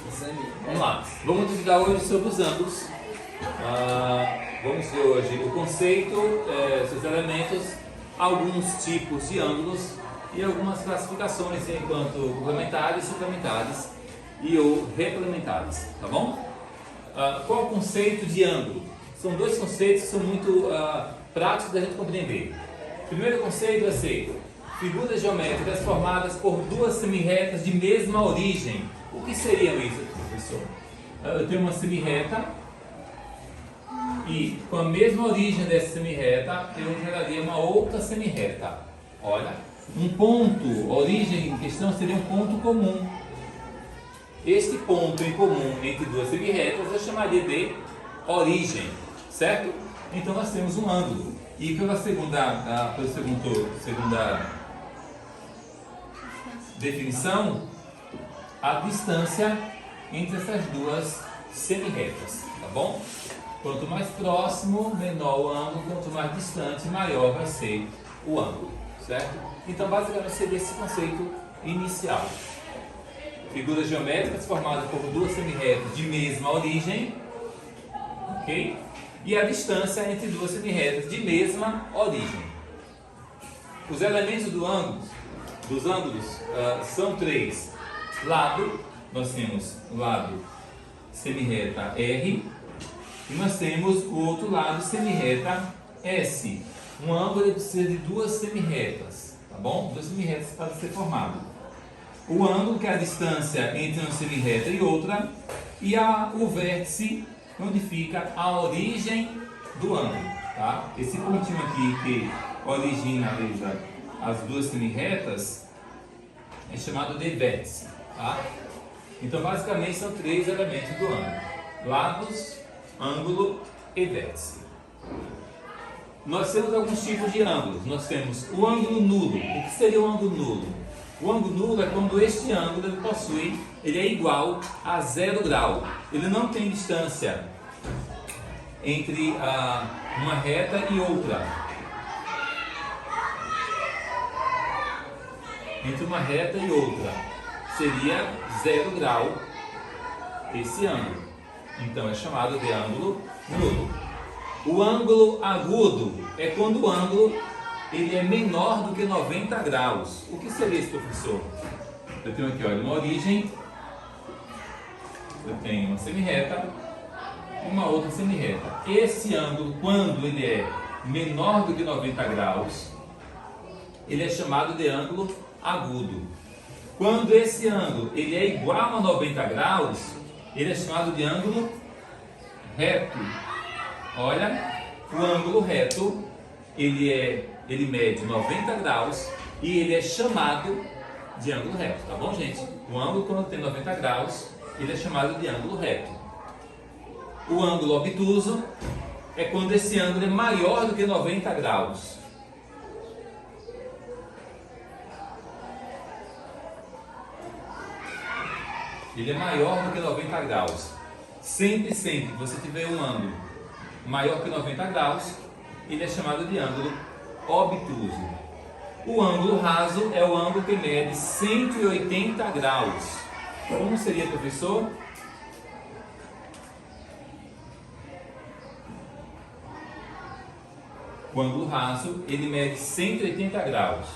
Vamos lá. Vamos estudar hoje sobre os ângulos. Vamos ver hoje o conceito, seus elementos, alguns tipos de ângulos e algumas classificações enquanto complementares, suplementares ou replementares, tá bom? Qual o conceito de ângulo? São dois conceitos que são muito práticos da gente compreender. O primeiro conceito é ser figuras geométricas formadas por duas semirretas de mesma origem. O que seriam isso, professor? Eu tenho uma semirreta e com a mesma origem dessa semirreta eu geraria uma outra semirreta. Olha, um ponto, a origem em questão seria um ponto comum. Este ponto em comum entre duas semirretas eu chamaria de origem, certo? Então nós temos um ângulo. E pela segunda definição, a distância entre essas duas semirretas, tá bom? Quanto mais próximo, menor o ângulo, quanto mais distante, maior vai ser o ângulo, certo? Então basicamente seria esse conceito inicial. Figuras geométricas formadas por duas semirretas de mesma origem, ok? E a distância entre duas semirretas de mesma origem. Os elementos dos ângulos são três. Lado, nós temos o lado semirreta R e nós temos o outro lado semirreta S. Um ângulo precisa de duas semirretas, tá bom? Duas semirretas para ser formado. O ângulo, que é a distância entre uma semirreta e outra, e o vértice, onde fica a origem do ângulo, tá? Esse pontinho aqui que origina as duas semirretas é chamado de vértice, tá? Então basicamente são três elementos do ângulo: lados, ângulo e vértice. Nós temos alguns tipos de ângulos. Nós temos o ângulo nulo. O que seria o ângulo nulo? O ângulo nulo é quando este ângulo ele é igual a 0 grau. Ele não tem distância entre uma reta e outra. Entre uma reta e outra seria 0 grau esse ângulo. Então é chamado de ângulo nulo. O ângulo agudo é quando o ângulo ele é menor do que 90 graus. O que seria esse, professor? Eu tenho aqui, olha, uma origem, eu tenho uma semirreta e uma outra semirreta. Esse ângulo, quando ele é menor do que 90 graus, ele é chamado de ângulo agudo. Quando esse ângulo ele é igual a 90 graus, ele é chamado de ângulo reto. Olha, o ângulo reto, ele mede 90 graus e ele é chamado de ângulo reto, tá bom, gente? O ângulo, quando tem 90 graus, ele é chamado de ângulo reto. O ângulo obtuso é quando esse ângulo é maior do que 90 graus. Ele é maior do que 90 graus. Sempre que você tiver um ângulo maior que 90 graus, ele é chamado de ângulo obtuso. O ângulo raso é o ângulo que mede 180 graus. Como seria, professor? O ângulo raso, ele mede 180 graus.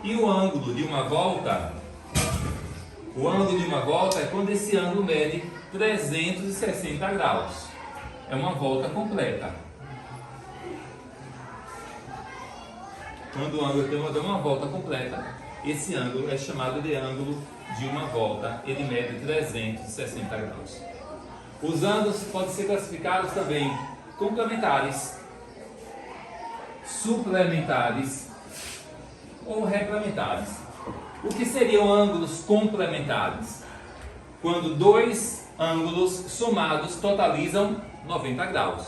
E o ângulo de uma volta? O ângulo de uma volta é quando esse ângulo mede 360 graus. É uma volta completa. Quando o ângulo tem uma volta completa, esse ângulo é chamado de ângulo de uma volta. Ele mede 360 graus. Os ângulos podem ser classificados também complementares, suplementares ou replementares. O que seriam ângulos complementares? Quando dois ângulos somados totalizam 90 graus.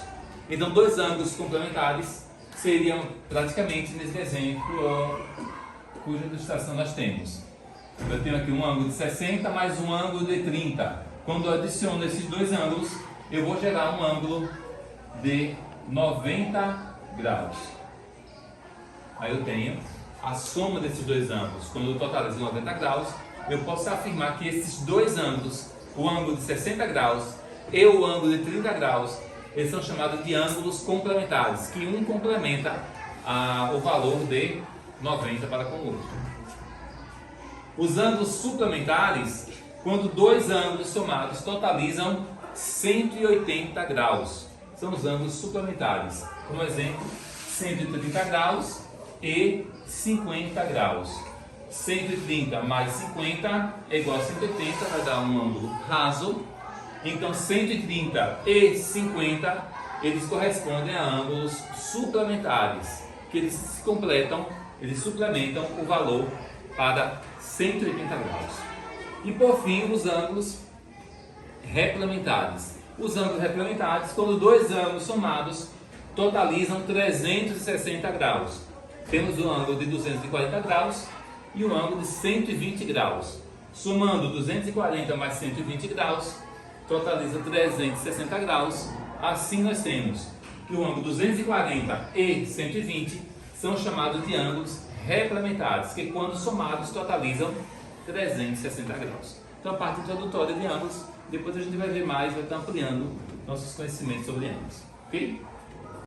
Então, dois ângulos complementares seriam praticamente nesse exemplo cuja ilustração nós temos. Eu tenho aqui um ângulo de 60 mais um ângulo de 30. Quando eu adiciono esses dois ângulos, eu vou gerar um ângulo de 90 graus. Aí eu tenho a soma desses dois ângulos. Quando eu totalizo 90 graus, eu posso afirmar que esses dois ângulos, o ângulo de 60 graus e o ângulo de 30 graus, eles são chamados de ângulos complementares, que um complementa o valor de 90 para com o outro. Os ângulos suplementares, quando dois ângulos somados totalizam 180 graus, são os ângulos suplementares. Como exemplo, 130 graus e 50 graus. 130 mais 50 é igual a 180, vai dar um ângulo raso. Então 130 e 50, eles correspondem a ângulos suplementares, que eles se completam, eles suplementam o valor para 180 graus. E por fim, os ângulos replementares. Os ângulos replementares, quando dois ângulos somados totalizam 360 graus. Temos o ângulo de 240 graus e o ângulo de 120 graus. Somando 240 mais 120 graus, totaliza 360 graus. Assim nós temos que o ângulo 240 e 120 são chamados de ângulos replementares, que quando somados totalizam 360 graus. Então a parte introdutória de ângulos, depois a gente vai ver mais, vai estar ampliando nossos conhecimentos sobre ângulos. Ok?